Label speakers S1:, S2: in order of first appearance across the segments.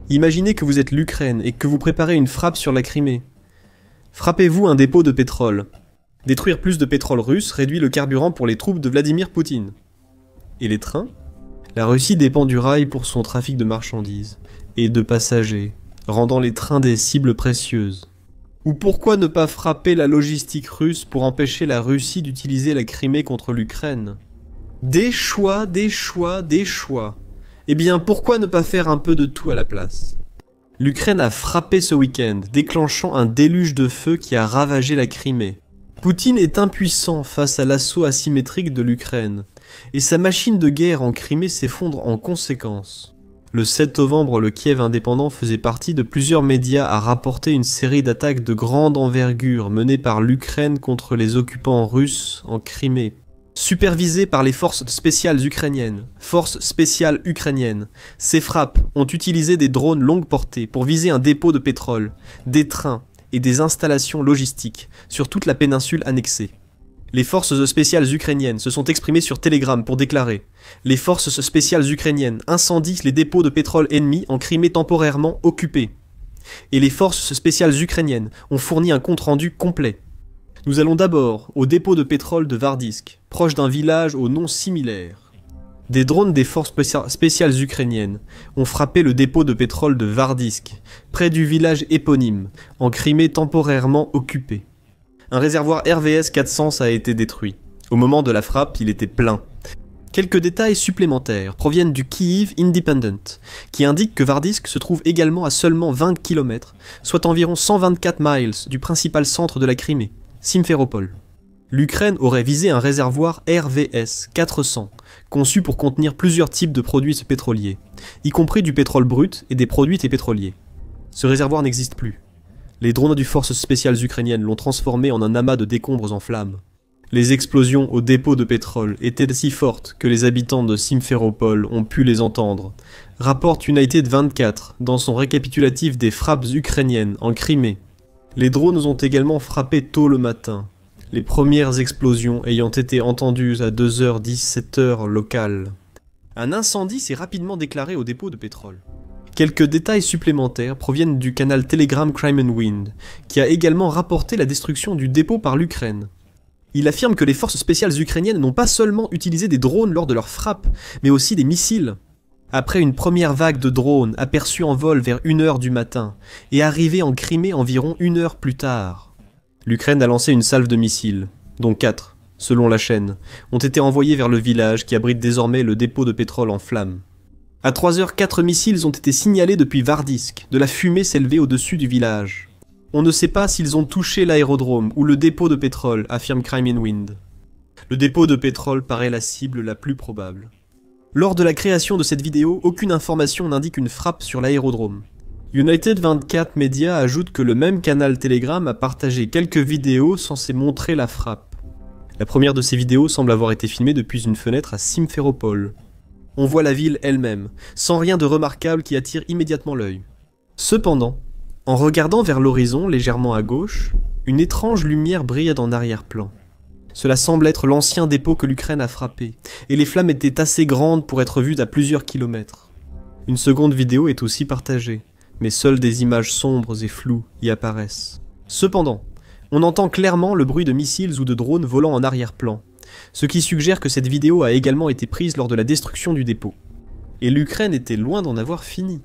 S1: Imaginez que vous êtes l'Ukraine et que vous préparez une frappe sur la Crimée. Frappez-vous un dépôt de pétrole. Détruire plus de pétrole russe réduit le carburant pour les troupes de Vladimir Poutine. Et les trains? La Russie dépend du rail pour son trafic de marchandises et de passagers, rendant les trains des cibles précieuses. Ou pourquoi ne pas frapper la logistique russe pour empêcher la Russie d'utiliser la Crimée contre l'Ukraine? Des choix, des choix, des choix. Eh bien, pourquoi ne pas faire un peu de tout à la place? L'Ukraine a frappé ce week-end, déclenchant un déluge de feu qui a ravagé la Crimée. Poutine est impuissant face à l'assaut asymétrique de l'Ukraine, et sa machine de guerre en Crimée s'effondre en conséquence. Le 7 novembre, le Kiev indépendant faisait partie de plusieurs médias à rapporter une série d'attaques de grande envergure menées par l'Ukraine contre les occupants russes en Crimée. Supervisées par les forces spéciales ukrainiennes, ces frappes ont utilisé des drones longue portée pour viser un dépôt de pétrole, des trains et des installations logistiques sur toute la péninsule annexée. Les forces spéciales ukrainiennes se sont exprimées sur Telegram pour déclarer « Les forces spéciales ukrainiennes incendient les dépôts de pétrole ennemis en Crimée temporairement occupés. » Et les forces spéciales ukrainiennes ont fourni un compte-rendu complet. Nous allons d'abord au dépôt de pétrole de Vardisk, proche d'un village au nom similaire. Des drones des forces spéciales ukrainiennes ont frappé le dépôt de pétrole de Vardisk, près du village éponyme, en Crimée temporairement occupé. Un réservoir RVS 400 a été détruit. Au moment de la frappe, il était plein. Quelques détails supplémentaires proviennent du Kyiv Independent, qui indique que Vardisk se trouve également à seulement 20 km, soit environ 124 miles du principal centre de la Crimée, Simferopol. L'Ukraine aurait visé un réservoir RVS 400, conçu pour contenir plusieurs types de produits pétroliers, y compris du pétrole brut et des produits pétroliers. Ce réservoir n'existe plus. Les drones des forces spéciales ukrainiennes l'ont transformé en un amas de décombres en flammes. Les explosions au dépôt de pétrole étaient si fortes que les habitants de Simferopol ont pu les entendre, rapporte United 24 dans son récapitulatif des frappes ukrainiennes en Crimée. Les drones ont également frappé tôt le matin, les premières explosions ayant été entendues à 2h-17h locales. Un incendie s'est rapidement déclaré au dépôt de pétrole. Quelques détails supplémentaires proviennent du canal Telegram Crime and Wind, qui a également rapporté la destruction du dépôt par l'Ukraine. Il affirme que les forces spéciales ukrainiennes n'ont pas seulement utilisé des drones lors de leurs frappes, mais aussi des missiles. Après une première vague de drones aperçus en vol vers 1h du matin, et arrivés en Crimée environ 1 heure plus tard, l'Ukraine a lancé une salve de missiles, dont 4, selon la chaîne, ont été envoyés vers le village qui abrite désormais le dépôt de pétrole en flammes. À 3h, 4 missiles ont été signalés depuis Vardisk, de la fumée s'élevait au-dessus du village. On ne sait pas s'ils ont touché l'aérodrome ou le dépôt de pétrole, affirme Crime and Wind. Le dépôt de pétrole paraît la cible la plus probable. Lors de la création de cette vidéo, aucune information n'indique une frappe sur l'aérodrome. United 24 Media ajoute que le même canal Telegram a partagé quelques vidéos censées montrer la frappe. La première de ces vidéos semble avoir été filmée depuis une fenêtre à Simferopol. On voit la ville elle-même, sans rien de remarquable qui attire immédiatement l'œil. Cependant, en regardant vers l'horizon légèrement à gauche, une étrange lumière brille en arrière-plan. Cela semble être l'ancien dépôt que l'Ukraine a frappé, et les flammes étaient assez grandes pour être vues à plusieurs kilomètres. Une seconde vidéo est aussi partagée, mais seules des images sombres et floues y apparaissent. Cependant, on entend clairement le bruit de missiles ou de drones volant en arrière-plan, ce qui suggère que cette vidéo a également été prise lors de la destruction du dépôt. Et l'Ukraine était loin d'en avoir fini.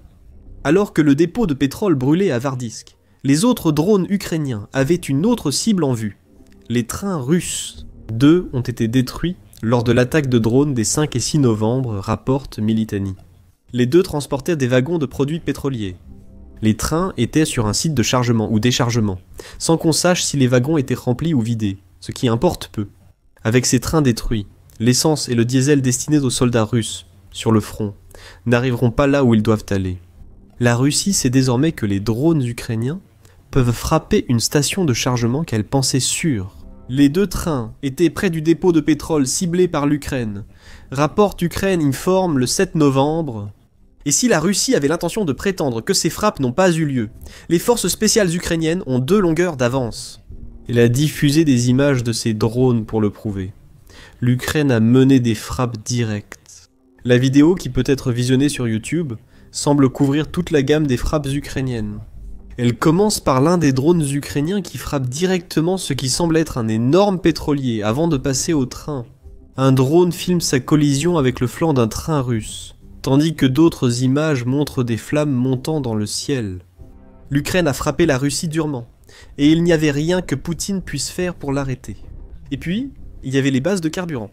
S1: Alors que le dépôt de pétrole brûlait à Vardisk, les autres drones ukrainiens avaient une autre cible en vue. Les trains russes. 2 ont été détruits lors de l'attaque de drones des 5 et 6 novembre, rapporte Militani. Les 2 transportaient des wagons de produits pétroliers. Les trains étaient sur un site de chargement ou déchargement, sans qu'on sache si les wagons étaient remplis ou vidés, ce qui importe peu. Avec ces trains détruits, l'essence et le diesel destinés aux soldats russes, sur le front, n'arriveront pas là où ils doivent aller. La Russie sait désormais que les drones ukrainiens peuvent frapper une station de chargement qu'elle pensait sûre. Les 2 trains étaient près du dépôt de pétrole ciblé par l'Ukraine. Rapporte Ukraine informe le 7 novembre. Et si la Russie avait l'intention de prétendre que ces frappes n'ont pas eu lieu, les forces spéciales ukrainiennes ont 2 longueurs d'avance. Elle a diffusé des images de ces drones pour le prouver. L'Ukraine a mené des frappes directes. La vidéo, qui peut être visionnée sur YouTube, semble couvrir toute la gamme des frappes ukrainiennes. Elle commence par l'un des drones ukrainiens qui frappe directement ce qui semble être un énorme pétrolier avant de passer au train. Un drone filme sa collision avec le flanc d'un train russe, tandis que d'autres images montrent des flammes montant dans le ciel. L'Ukraine a frappé la Russie durement, et il n'y avait rien que Poutine puisse faire pour l'arrêter. Et puis, il y avait les bases de carburant.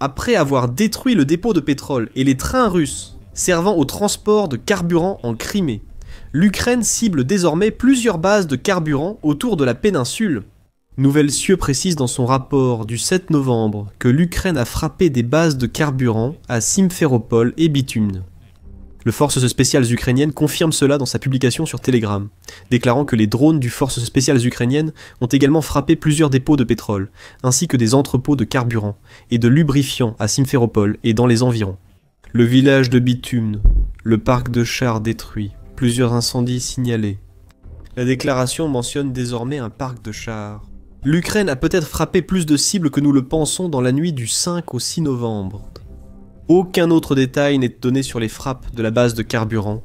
S1: Après avoir détruit le dépôt de pétrole et les trains russes servant au transport de carburant en Crimée, l'Ukraine cible désormais plusieurs bases de carburant autour de la péninsule. Nouvelle Cieux précise dans son rapport du 7 novembre que l'Ukraine a frappé des bases de carburant à Simferopol et Bithumne. Le Forces spéciales ukrainiennes confirme cela dans sa publication sur Telegram, déclarant que les drones du Forces spéciales ukrainiennes ont également frappé plusieurs dépôts de pétrole, ainsi que des entrepôts de carburant et de lubrifiants à Simferopol et dans les environs. Le village de Bithumne, le parc de chars détruit, plusieurs incendies signalés. La déclaration mentionne désormais un parc de chars. L'Ukraine a peut-être frappé plus de cibles que nous le pensons dans la nuit du 5 au 6 novembre. Aucun autre détail n'est donné sur les frappes de la base de carburant,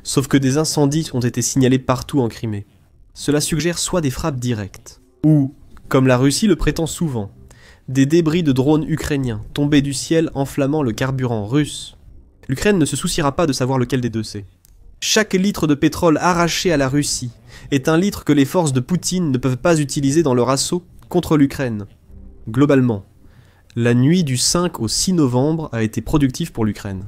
S1: sauf que des incendies ont été signalés partout en Crimée. Cela suggère soit des frappes directes, ou, comme la Russie le prétend souvent, des débris de drones ukrainiens tombés du ciel enflammant le carburant russe. L'Ukraine ne se souciera pas de savoir lequel des deux c'est. Chaque litre de pétrole arraché à la Russie est un litre que les forces de Poutine ne peuvent pas utiliser dans leur assaut contre l'Ukraine. Globalement, la nuit du 5 au 6 novembre a été productive pour l'Ukraine.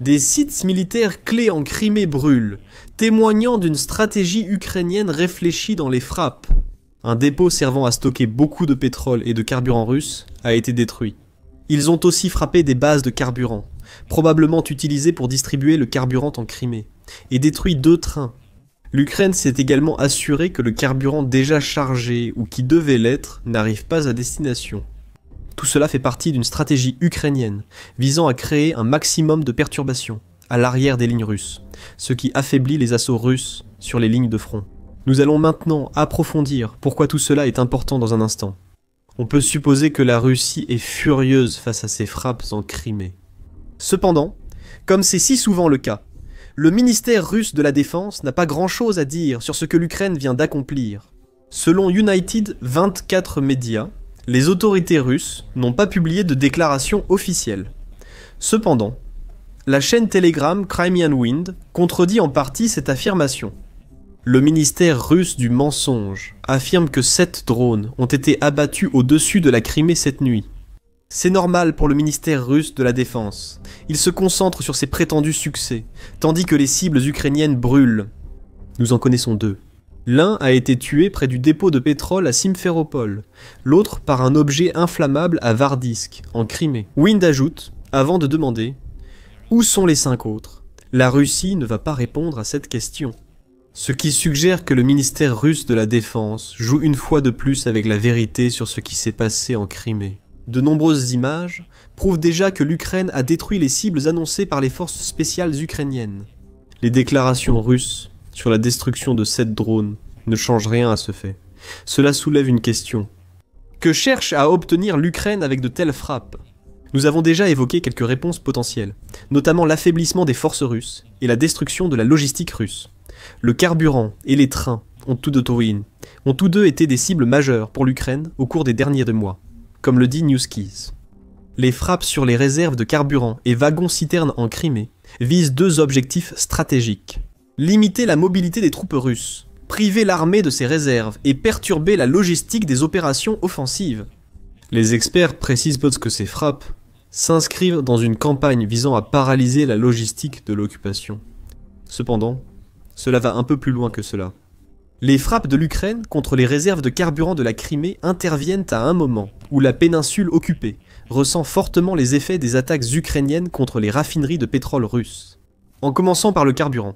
S1: Des sites militaires clés en Crimée brûlent, témoignant d'une stratégie ukrainienne réfléchie dans les frappes. Un dépôt servant à stocker beaucoup de pétrole et de carburant russe a été détruit. Ils ont aussi frappé des bases de carburant, probablement utilisées pour distribuer le carburant en Crimée, et détruit 2 trains. L'Ukraine s'est également assurée que le carburant déjà chargé ou qui devait l'être n'arrive pas à destination. Tout cela fait partie d'une stratégie ukrainienne visant à créer un maximum de perturbations à l'arrière des lignes russes, ce qui affaiblit les assauts russes sur les lignes de front. Nous allons maintenant approfondir pourquoi tout cela est important dans un instant. On peut supposer que la Russie est furieuse face à ces frappes en Crimée. Cependant, comme c'est si souvent le cas, le ministère russe de la Défense n'a pas grand-chose à dire sur ce que l'Ukraine vient d'accomplir. Selon United 24 Media, les autorités russes n'ont pas publié de déclaration officielle. Cependant, la chaîne Telegram Crimean Wind contredit en partie cette affirmation. Le ministère russe du mensonge affirme que 7 drones ont été abattus au-dessus de la Crimée cette nuit. C'est normal pour le ministère russe de la Défense. Il se concentre sur ses prétendus succès, tandis que les cibles ukrainiennes brûlent. Nous en connaissons 2. L'un a été tué près du dépôt de pétrole à Simferopol, l'autre par un objet inflammable à Vardisk, en Crimée. Wind ajoute, avant de demander « Où sont les 5 autres ?» La Russie ne va pas répondre à cette question. Ce qui suggère que le ministère russe de la Défense joue une fois de plus avec la vérité sur ce qui s'est passé en Crimée. De nombreuses images prouvent déjà que l'Ukraine a détruit les cibles annoncées par les forces spéciales ukrainiennes. Les déclarations russes sur la destruction de 7 drones ne changent rien à ce fait. Cela soulève une question. Que cherche à obtenir l'Ukraine avec de telles frappes ? Nous avons déjà évoqué quelques réponses potentielles, notamment l'affaiblissement des forces russes et la destruction de la logistique russe. Le carburant et les trains ont tous deux été des cibles majeures pour l'Ukraine au cours des derniers mois, comme le dit Newskeys. Les frappes sur les réserves de carburant et wagons-citernes en Crimée visent 2 objectifs stratégiques. Limiter la mobilité des troupes russes, priver l'armée de ses réserves et perturber la logistique des opérations offensives. Les experts précisent que ces frappes s'inscrivent dans une campagne visant à paralyser la logistique de l'occupation. Cependant, cela va un peu plus loin que cela. Les frappes de l'Ukraine contre les réserves de carburant de la Crimée interviennent à un moment où la péninsule occupée ressent fortement les effets des attaques ukrainiennes contre les raffineries de pétrole russes. En commençant par le carburant,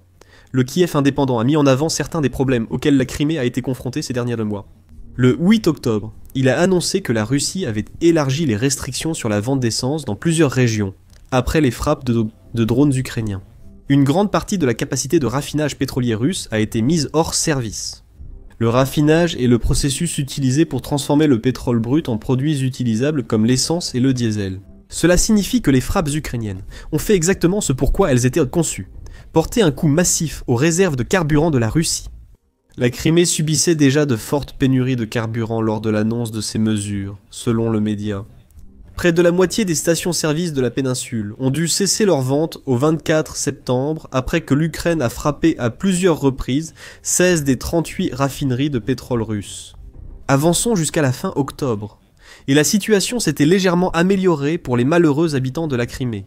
S1: le Kiev indépendant a mis en avant certains des problèmes auxquels la Crimée a été confrontée ces derniers mois. Le 8 octobre, il a annoncé que la Russie avait élargi les restrictions sur la vente d'essence dans plusieurs régions, après les frappes de drones ukrainiens. Une grande partie de la capacité de raffinage pétrolier russe a été mise hors service. Le raffinage est le processus utilisé pour transformer le pétrole brut en produits utilisables comme l'essence et le diesel. Cela signifie que les frappes ukrainiennes ont fait exactement ce pourquoi elles étaient conçues. portait un coup massif aux réserves de carburant de la Russie. La Crimée subissait déjà de fortes pénuries de carburant lors de l'annonce de ces mesures, selon le média. Près de la moitié des stations-service de la péninsule ont dû cesser leur vente au 24 septembre après que l'Ukraine a frappé à plusieurs reprises 16 des 38 raffineries de pétrole russes. Avançons jusqu'à la fin octobre, et la situation s'était légèrement améliorée pour les malheureux habitants de la Crimée.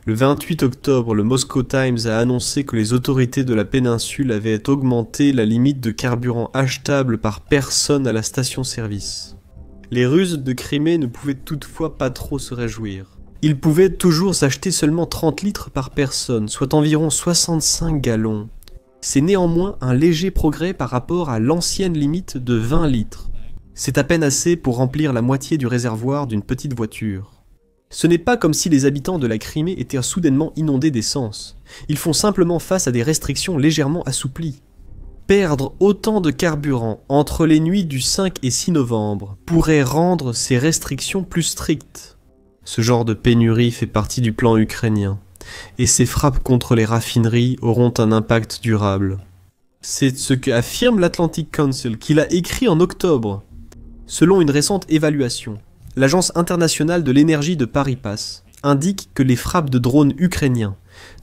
S1: Le 28 octobre, le Moscow Times a annoncé que les autorités de la péninsule avaient augmenté la limite de carburant achetable par personne à la station-service. Les Russes de Crimée ne pouvaient toutefois pas trop se réjouir. Ils pouvaient toujours s'acheter seulement 30 litres par personne, soit environ 65 gallons. C'est néanmoins un léger progrès par rapport à l'ancienne limite de 20 litres. C'est à peine assez pour remplir la moitié du réservoir d'une petite voiture. Ce n'est pas comme si les habitants de la Crimée étaient soudainement inondés d'essence. Ils font simplement face à des restrictions légèrement assouplies. Perdre autant de carburant entre les nuits du 5 et 6 novembre pourrait rendre ces restrictions plus strictes. Ce genre de pénurie fait partie du plan ukrainien, et ces frappes contre les raffineries auront un impact durable. C'est ce qu'affirme l'Atlantic Council, qu'il a écrit en octobre. Selon une récente évaluation, l'Agence internationale de l'énergie de Paris-Pass indique que les frappes de drones ukrainiens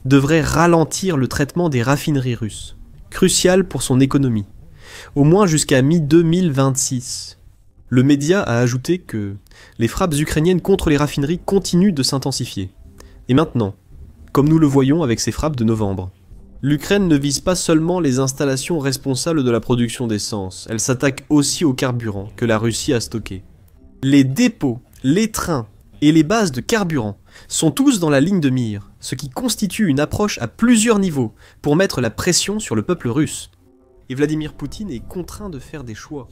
S1: devraient ralentir le traitement des raffineries russes, crucial pour son économie, au moins jusqu'à mi-2026. Le média a ajouté que les frappes ukrainiennes contre les raffineries continuent de s'intensifier. Et maintenant, comme nous le voyons avec ces frappes de novembre, l'Ukraine ne vise pas seulement les installations responsables de la production d'essence, elle s'attaque aussi au carburant que la Russie a stocké. Les dépôts, les trains et les bases de carburant sont tous dans la ligne de mire, ce qui constitue une approche à plusieurs niveaux pour mettre la pression sur le peuple russe. Et Vladimir Poutine est contraint de faire des choix.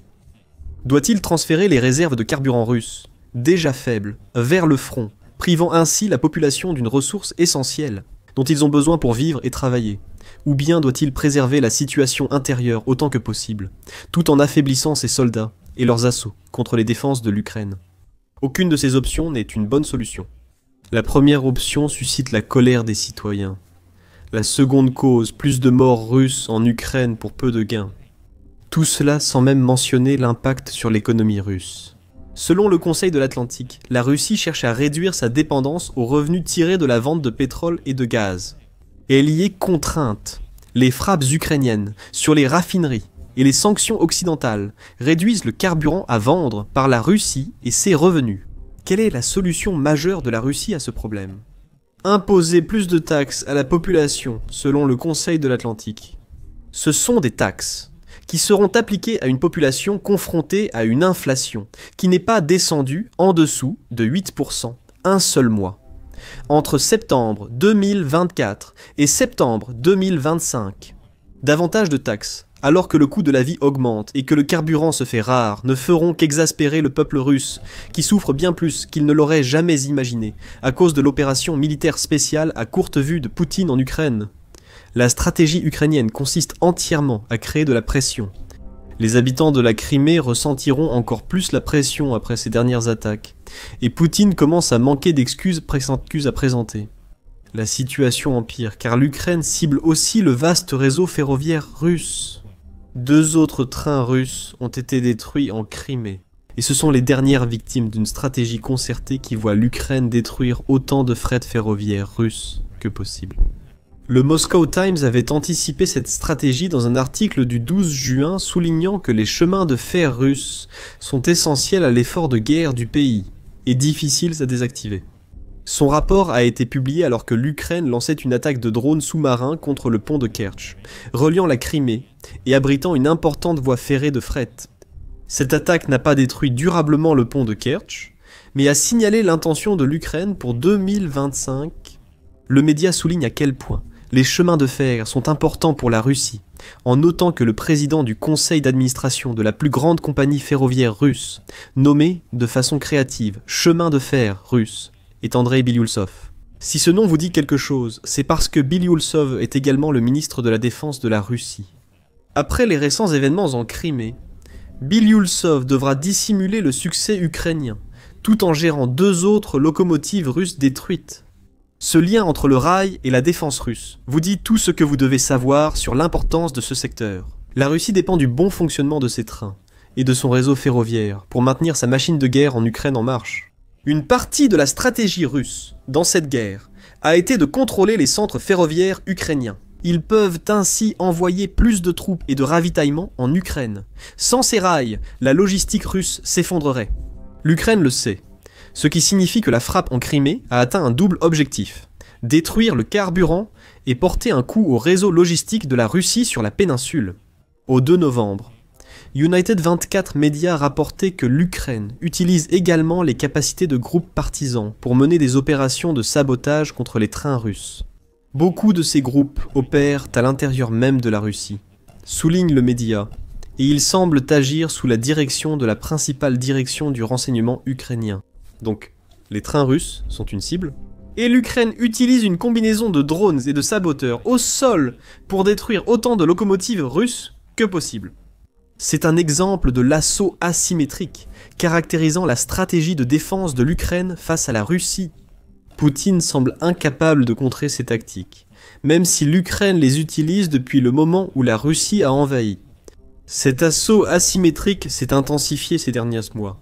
S1: Doit-il transférer les réserves de carburant russes, déjà faibles, vers le front, privant ainsi la population d'une ressource essentielle, dont ils ont besoin pour vivre et travailler? Ou bien doit-il préserver la situation intérieure autant que possible, tout en affaiblissant ses soldats et leurs assauts contre les défenses de l'Ukraine? Aucune de ces options n'est une bonne solution. La première option suscite la colère des citoyens. La seconde cause plus de morts russes en Ukraine pour peu de gains. Tout cela sans même mentionner l'impact sur l'économie russe. Selon le Conseil de l'Atlantique, la Russie cherche à réduire sa dépendance aux revenus tirés de la vente de pétrole et de gaz. Et elle y est contrainte. Les frappes ukrainiennes sur les raffineries et les sanctions occidentales réduisent le carburant à vendre par la Russie et ses revenus. Quelle est la solution majeure de la Russie à ce problème? Imposer plus de taxes à la population, selon le Conseil de l'Atlantique. Ce sont des taxes qui seront appliquées à une population confrontée à une inflation qui n'est pas descendue en dessous de 8% un seul mois. Entre septembre 2024 et septembre 2025, davantage de taxes, alors que le coût de la vie augmente et que le carburant se fait rare, ne feront qu'exaspérer le peuple russe, qui souffre bien plus qu'il ne l'aurait jamais imaginé, à cause de l'opération militaire spéciale à courte vue de Poutine en Ukraine. La stratégie ukrainienne consiste entièrement à créer de la pression. Les habitants de la Crimée ressentiront encore plus la pression après ces dernières attaques, et Poutine commence à manquer d'excuses à présenter. La situation empire, car l'Ukraine cible aussi le vaste réseau ferroviaire russe. 2 autres trains russes ont été détruits en Crimée, et ce sont les dernières victimes d'une stratégie concertée qui voit l'Ukraine détruire autant de fret ferroviaire russe que possible. Le Moscow Times avait anticipé cette stratégie dans un article du 12 juin soulignant que les chemins de fer russes sont essentiels à l'effort de guerre du pays et difficiles à désactiver. Son rapport a été publié alors que l'Ukraine lançait une attaque de drones sous-marins contre le pont de Kerch, reliant la Crimée et abritant une importante voie ferrée de fret. Cette attaque n'a pas détruit durablement le pont de Kerch, mais a signalé l'intention de l'Ukraine pour 2025. Le média souligne à quel point les chemins de fer sont importants pour la Russie, en notant que le président du conseil d'administration de la plus grande compagnie ferroviaire russe, nommé de façon créative chemin de fer russe, est Andrei Bilousov. Si ce nom vous dit quelque chose, c'est parce que Bilousov est également le ministre de la Défense de la Russie. Après les récents événements en Crimée, Bilousov devra dissimuler le succès ukrainien, tout en gérant 2 autres locomotives russes détruites. Ce lien entre le rail et la défense russe vous dit tout ce que vous devez savoir sur l'importance de ce secteur. La Russie dépend du bon fonctionnement de ses trains et de son réseau ferroviaire pour maintenir sa machine de guerre en Ukraine en marche. Une partie de la stratégie russe dans cette guerre a été de contrôler les centres ferroviaires ukrainiens. Ils peuvent ainsi envoyer plus de troupes et de ravitaillement en Ukraine. Sans ces rails, la logistique russe s'effondrerait. L'Ukraine le sait, ce qui signifie que la frappe en Crimée a atteint un double objectif: détruire le carburant et porter un coup au réseau logistique de la Russie sur la péninsule. Au 2 novembre, United 24 Médias rapportait que l'Ukraine utilise également les capacités de groupes partisans pour mener des opérations de sabotage contre les trains russes. Beaucoup de ces groupes opèrent à l'intérieur même de la Russie, souligne le média, et ils semblent agir sous la direction de la principale direction du renseignement ukrainien. Donc, les trains russes sont une cible, et l'Ukraine utilise une combinaison de drones et de saboteurs au sol pour détruire autant de locomotives russes que possible. C'est un exemple de l'assaut asymétrique, caractérisant la stratégie de défense de l'Ukraine face à la Russie. Poutine semble incapable de contrer ces tactiques, même si l'Ukraine les utilise depuis le moment où la Russie a envahi. Cet assaut asymétrique s'est intensifié ces derniers mois.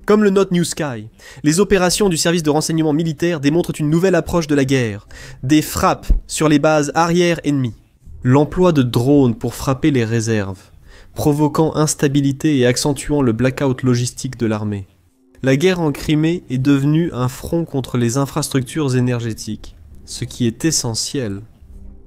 S1: Comme le note New Sky, les opérations du service de renseignement militaire démontrent une nouvelle approche de la guerre, des frappes sur les bases arrière ennemies, l'emploi de drones pour frapper les réserves, provoquant instabilité et accentuant le blackout logistique de l'armée. La guerre en Crimée est devenue un front contre les infrastructures énergétiques, ce qui est essentiel.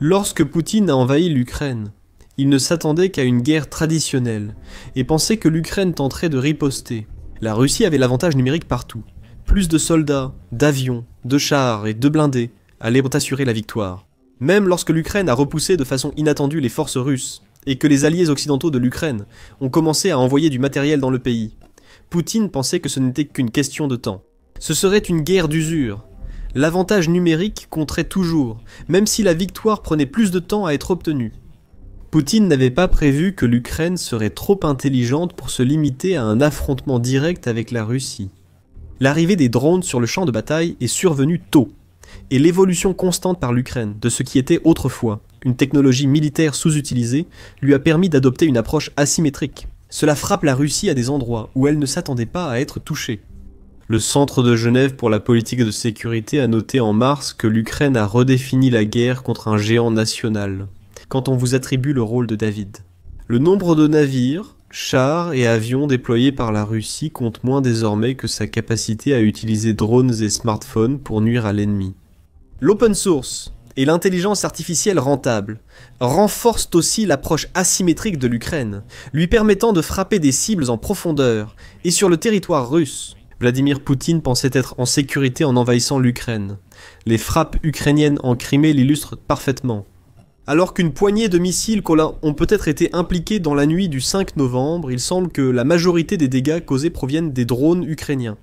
S1: Lorsque Poutine a envahi l'Ukraine, il ne s'attendait qu'à une guerre traditionnelle et pensait que l'Ukraine tenterait de riposter. La Russie avait l'avantage numérique partout. Plus de soldats, d'avions, de chars et de blindés allaient assurer la victoire. Même lorsque l'Ukraine a repoussé de façon inattendue les forces russes, et que les alliés occidentaux de l'Ukraine ont commencé à envoyer du matériel dans le pays, Poutine pensait que ce n'était qu'une question de temps. Ce serait une guerre d'usure. L'avantage numérique compterait toujours, même si la victoire prenait plus de temps à être obtenue. Poutine n'avait pas prévu que l'Ukraine serait trop intelligente pour se limiter à un affrontement direct avec la Russie. L'arrivée des drones sur le champ de bataille est survenue tôt, et l'évolution constante par l'Ukraine de ce qui était autrefois une technologie militaire sous-utilisée lui a permis d'adopter une approche asymétrique. Cela frappe la Russie à des endroits où elle ne s'attendait pas à être touchée. Le Centre de Genève pour la politique de sécurité a noté en mars que l'Ukraine a redéfini la guerre contre un géant national, quand on vous attribue le rôle de David. Le nombre de navires, chars et avions déployés par la Russie compte moins désormais que sa capacité à utiliser drones et smartphones pour nuire à l'ennemi. L'open source et l'intelligence artificielle rentable renforcent aussi l'approche asymétrique de l'Ukraine, lui permettant de frapper des cibles en profondeur et sur le territoire russe. Vladimir Poutine pensait être en sécurité en envahissant l'Ukraine. Les frappes ukrainiennes en Crimée l'illustrent parfaitement. Alors qu'une poignée de missiles ont peut-être été impliqués dans la nuit du 5 novembre, il semble que la majorité des dégâts causés proviennent des drones ukrainiens.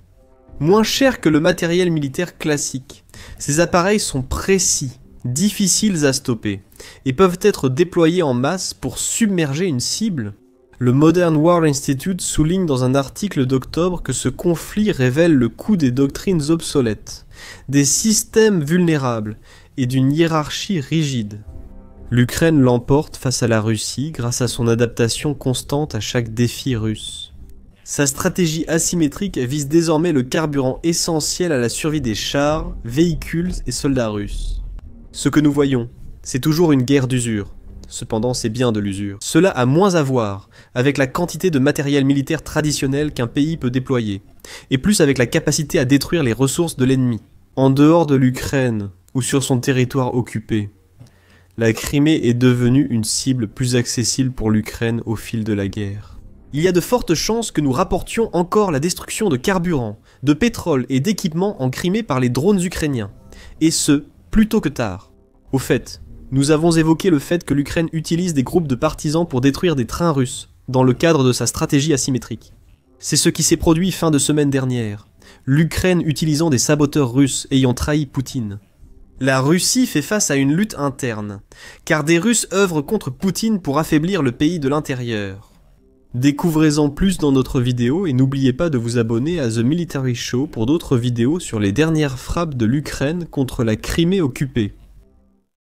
S1: Moins chers que le matériel militaire classique, ces appareils sont précis, difficiles à stopper, et peuvent être déployés en masse pour submerger une cible. Le Modern War Institute souligne dans un article d'octobre que ce conflit révèle le coût des doctrines obsolètes, des systèmes vulnérables et d'une hiérarchie rigide. L'Ukraine l'emporte face à la Russie grâce à son adaptation constante à chaque défi russe. Sa stratégie asymétrique vise désormais le carburant essentiel à la survie des chars, véhicules et soldats russes. Ce que nous voyons, c'est toujours une guerre d'usure. Cependant, c'est bien de l'usure. Cela a moins à voir avec la quantité de matériel militaire traditionnel qu'un pays peut déployer, et plus avec la capacité à détruire les ressources de l'ennemi. En dehors de l'Ukraine, ou sur son territoire occupé, la Crimée est devenue une cible plus accessible pour l'Ukraine au fil de la guerre. Il y a de fortes chances que nous rapportions encore la destruction de carburant, de pétrole et d'équipements en Crimée par les drones ukrainiens, et ce, plus tôt que tard. Au fait, nous avons évoqué le fait que l'Ukraine utilise des groupes de partisans pour détruire des trains russes, dans le cadre de sa stratégie asymétrique. C'est ce qui s'est produit fin de semaine dernière, l'Ukraine utilisant des saboteurs russes ayant trahi Poutine. La Russie fait face à une lutte interne, car des Russes œuvrent contre Poutine pour affaiblir le pays de l'intérieur. Découvrez-en plus dans notre vidéo et n'oubliez pas de vous abonner à The Military Show pour d'autres vidéos sur les dernières frappes de l'Ukraine contre la Crimée occupée.